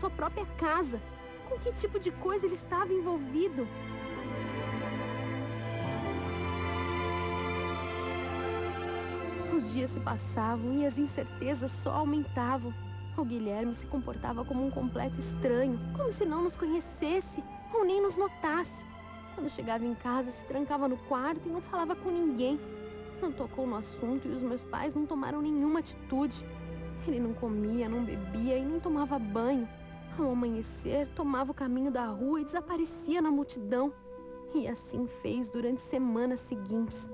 sua própria casa. Com que tipo de coisa ele estava envolvido? Os dias se passavam e as incertezas só aumentavam. O Guilherme se comportava como um completo estranho, como se não nos conhecesse ou nem nos notasse. Quando chegava em casa, se trancava no quarto e não falava com ninguém. Não tocou no assunto e os meus pais não tomaram nenhuma atitude. Ele não comia, não bebia e nem tomava banho. Ao amanhecer, tomava o caminho da rua e desaparecia na multidão. E assim fez durante semanas seguintes.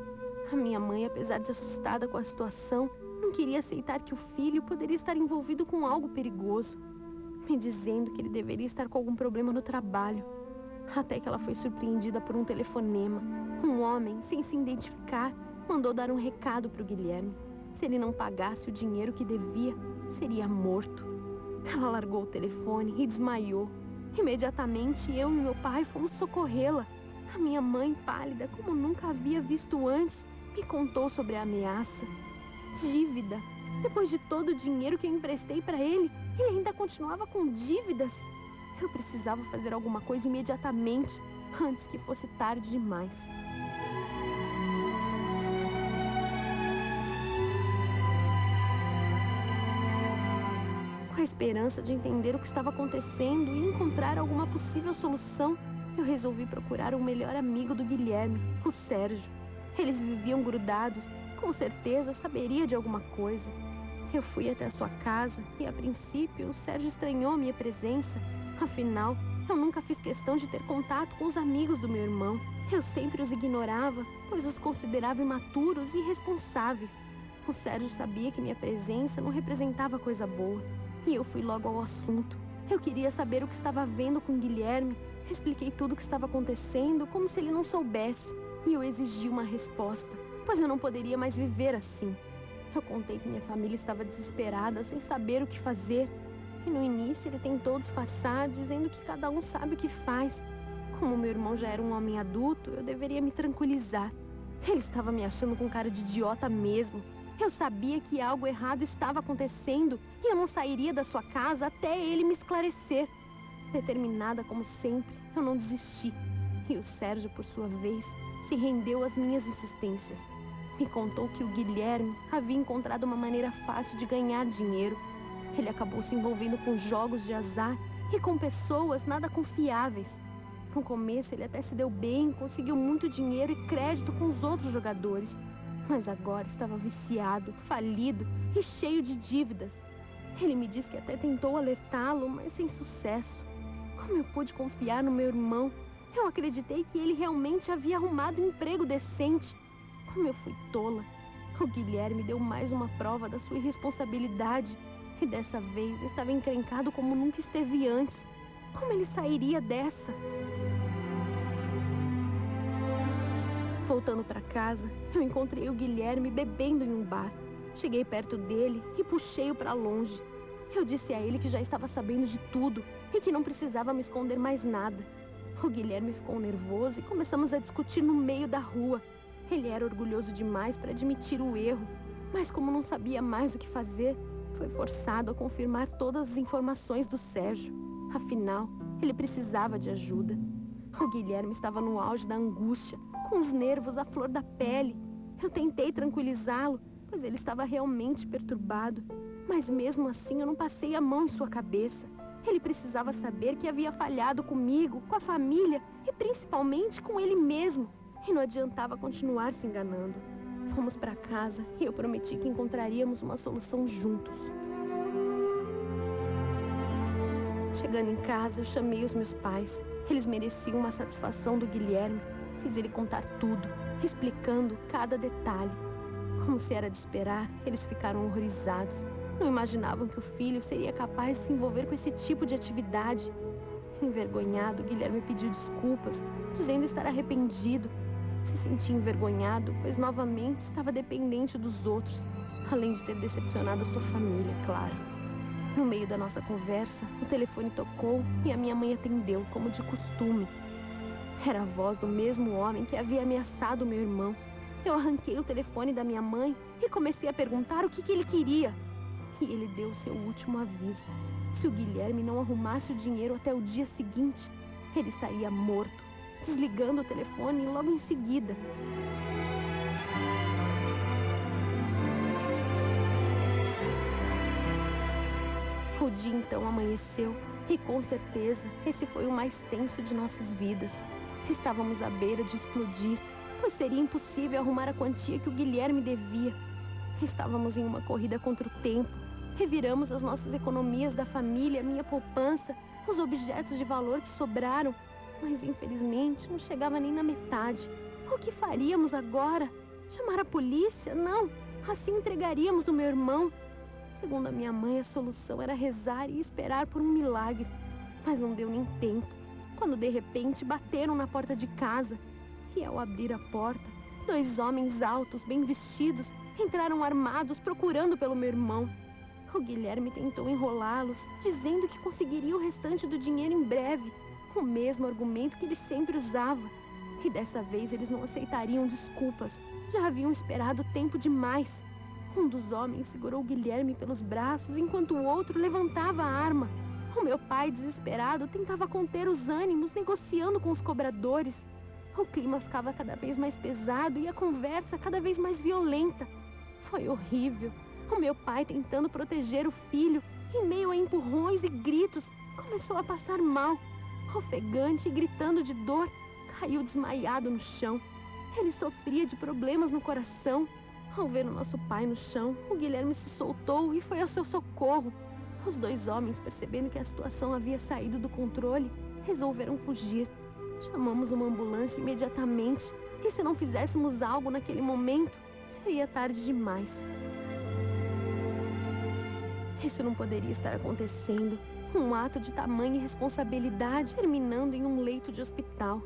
A minha mãe, apesar de assustada com a situação, não queria aceitar que o filho poderia estar envolvido com algo perigoso, me dizendo que ele deveria estar com algum problema no trabalho. Até que ela foi surpreendida por um telefonema. Um homem, sem se identificar, mandou dar um recado para o Guilherme. Se ele não pagasse o dinheiro que devia, seria morto. Ela largou o telefone e desmaiou. Imediatamente, eu e meu pai fomos socorrê-la. A minha mãe, pálida como nunca havia visto antes, me contou sobre a ameaça. Dívida. Depois de todo o dinheiro que eu emprestei para ele, ele ainda continuava com dívidas. Eu precisava fazer alguma coisa imediatamente, antes que fosse tarde demais. Com a esperança de entender o que estava acontecendo e encontrar alguma possível solução, eu resolvi procurar o melhor amigo do Guilherme, o Sérgio. Eles viviam grudados, com certeza saberia de alguma coisa. Eu fui até a sua casa e, a princípio, o Sérgio estranhou a minha presença. Afinal, eu nunca fiz questão de ter contato com os amigos do meu irmão. Eu sempre os ignorava, pois os considerava imaturos e irresponsáveis. O Sérgio sabia que minha presença não representava coisa boa. E eu fui logo ao assunto. Eu queria saber o que estava havendo com Guilherme. Expliquei tudo o que estava acontecendo, como se ele não soubesse. E eu exigi uma resposta, pois eu não poderia mais viver assim. Eu contei que minha família estava desesperada, sem saber o que fazer. E no início ele tentou disfarçar, dizendo que cada um sabe o que faz. Como meu irmão já era um homem adulto, eu deveria me tranquilizar. Ele estava me achando com cara de idiota mesmo. Eu sabia que algo errado estava acontecendo e eu não sairia da sua casa até ele me esclarecer. Determinada como sempre, eu não desisti. E o Sérgio, por sua vez, se rendeu às minhas insistências. Me contou que o Guilherme havia encontrado uma maneira fácil de ganhar dinheiro. Ele acabou se envolvendo com jogos de azar e com pessoas nada confiáveis. No começo ele até se deu bem, conseguiu muito dinheiro e crédito com os outros jogadores. Mas agora estava viciado, falido e cheio de dívidas. Ele me disse que até tentou alertá-lo, mas sem sucesso. Como eu pude confiar no meu irmão? Eu acreditei que ele realmente havia arrumado um emprego decente. Como eu fui tola. O Guilherme deu mais uma prova da sua irresponsabilidade. E dessa vez estava encrencado como nunca esteve antes. Como ele sairia dessa? Voltando para casa, eu encontrei o Guilherme bebendo em um bar. Cheguei perto dele e puxei-o para longe. Eu disse a ele que já estava sabendo de tudo e que não precisava me esconder mais nada. O Guilherme ficou nervoso e começamos a discutir no meio da rua. Ele era orgulhoso demais para admitir o erro, mas como não sabia mais o que fazer, foi forçado a confirmar todas as informações do Sérgio. Afinal, ele precisava de ajuda. O Guilherme estava no auge da angústia, com os nervos à flor da pele. Eu tentei tranquilizá-lo, pois ele estava realmente perturbado. Mas mesmo assim eu não passei a mão em sua cabeça. Ele precisava saber que havia falhado comigo, com a família e principalmente com ele mesmo. E não adiantava continuar se enganando. Fomos para casa e eu prometi que encontraríamos uma solução juntos. Chegando em casa, eu chamei os meus pais. Eles mereciam uma satisfação do Guilherme. Fiz ele contar tudo, explicando cada detalhe. Como se era de esperar, eles ficaram horrorizados. Não imaginavam que o filho seria capaz de se envolver com esse tipo de atividade. Envergonhado, Guilherme pediu desculpas, dizendo estar arrependido. Se sentia envergonhado, pois novamente estava dependente dos outros, além de ter decepcionado a sua família, claro. No meio da nossa conversa, o telefone tocou e a minha mãe atendeu, como de costume. Era a voz do mesmo homem que havia ameaçado meu irmão. Eu arranquei o telefone da minha mãe e comecei a perguntar o que ele queria. E ele deu seu último aviso. Se o Guilherme não arrumasse o dinheiro até o dia seguinte, ele estaria morto, desligando o telefone logo em seguida. O dia então amanheceu e, com certeza, esse foi o mais tenso de nossas vidas. Estávamos à beira de explodir, pois seria impossível arrumar a quantia que o Guilherme devia. Estávamos em uma corrida contra o tempo. Reviramos as nossas economias da família, minha poupança, os objetos de valor que sobraram. Mas, infelizmente, não chegava nem na metade. O que faríamos agora? Chamar a polícia? Não! Assim entregaríamos o meu irmão. Segundo a minha mãe, a solução era rezar e esperar por um milagre. Mas não deu nem tempo, quando de repente bateram na porta de casa. E ao abrir a porta, 2 homens altos, bem vestidos, entraram armados procurando pelo meu irmão. O Guilherme tentou enrolá-los, dizendo que conseguiria o restante do dinheiro em breve, o mesmo argumento que ele sempre usava. E dessa vez eles não aceitariam desculpas, já haviam esperado tempo demais. Um dos homens segurou Guilherme pelos braços enquanto o outro levantava a arma. O meu pai, desesperado, tentava conter os ânimos, negociando com os cobradores. O clima ficava cada vez mais pesado e a conversa cada vez mais violenta. Foi horrível. O meu pai, tentando proteger o filho, em meio a empurrões e gritos, começou a passar mal. Ofegante e gritando de dor, caiu desmaiado no chão. Ele sofria de problemas no coração. Ao ver o nosso pai no chão, o Guilherme se soltou e foi ao seu socorro. Os 2 homens, percebendo que a situação havia saído do controle, resolveram fugir. Chamamos uma ambulância imediatamente, e se não fizéssemos algo naquele momento, seria tarde demais. Isso não poderia estar acontecendo. Um ato de tamanha irresponsabilidade terminando em um leito de hospital.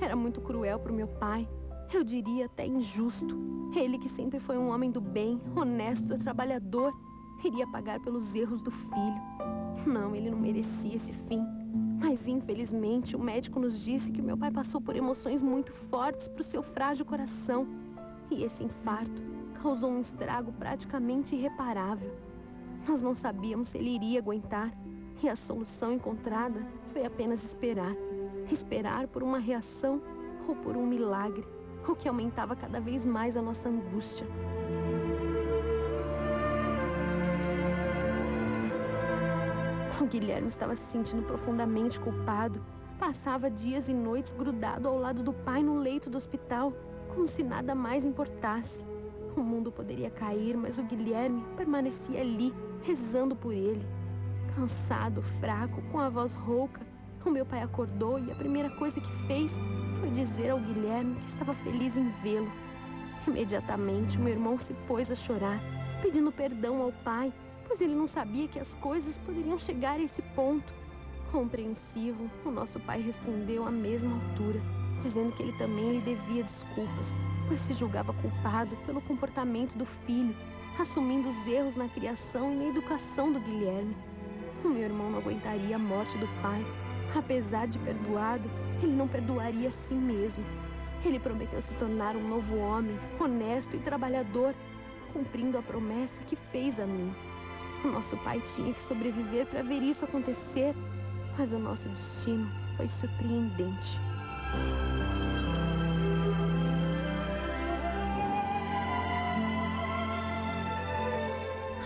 Era muito cruel para o meu pai. Eu diria até injusto. Ele, que sempre foi um homem do bem, honesto, trabalhador, iria pagar pelos erros do filho. Não, ele não merecia esse fim. Mas, infelizmente, o médico nos disse que meu pai passou por emoções muito fortes para o seu frágil coração. E esse infarto causou um estrago praticamente irreparável. Nós não sabíamos se ele iria aguentar. E a solução encontrada foi apenas esperar. Esperar por uma reação ou por um milagre, o que aumentava cada vez mais a nossa angústia. O Guilherme estava se sentindo profundamente culpado. Passava dias e noites grudado ao lado do pai no leito do hospital, como se nada mais importasse. O mundo poderia cair, mas o Guilherme permanecia ali, rezando por ele. Cansado, fraco, com a voz rouca, o meu pai acordou e a primeira coisa que fez foi dizer ao Guilherme que estava feliz em vê-lo. Imediatamente, meu irmão se pôs a chorar, pedindo perdão ao pai, pois ele não sabia que as coisas poderiam chegar a esse ponto. Compreensivo, o nosso pai respondeu à mesma altura, dizendo que ele também lhe devia desculpas, pois se julgava culpado pelo comportamento do filho, assumindo os erros na criação e na educação do Guilherme. O meu irmão não aguentaria a morte do pai. Apesar de perdoado, ele não perdoaria a si mesmo. Ele prometeu se tornar um novo homem, honesto e trabalhador, cumprindo a promessa que fez a mim. O nosso pai tinha que sobreviver para ver isso acontecer, mas o nosso destino foi surpreendente.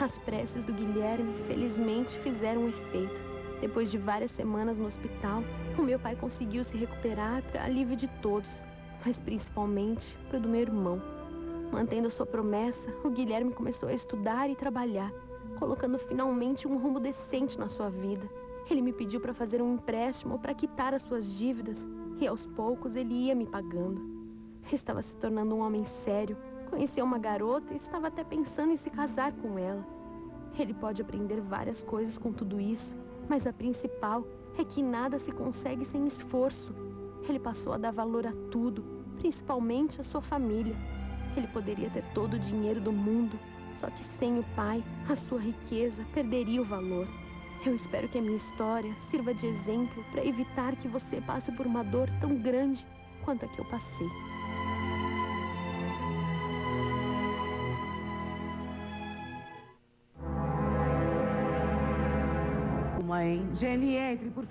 As preces do Guilherme, felizmente, fizeram efeito. Depois de várias semanas no hospital, o meu pai conseguiu se recuperar para alívio de todos, mas principalmente para o do meu irmão. Mantendo a sua promessa, o Guilherme começou a estudar e trabalhar, colocando finalmente um rumo decente na sua vida. Ele me pediu para fazer um empréstimo para quitar as suas dívidas, e aos poucos ele ia me pagando. Estava se tornando um homem sério, conheceu uma garota e estava até pensando em se casar com ela. Ele pode aprender várias coisas com tudo isso, mas a principal é que nada se consegue sem esforço. Ele passou a dar valor a tudo, principalmente a sua família. Ele poderia ter todo o dinheiro do mundo, só que sem o pai, a sua riqueza perderia o valor. Eu espero que a minha história sirva de exemplo para evitar que você passe por uma dor tão grande quanto a que eu passei. Como hein? Jenny, entre, por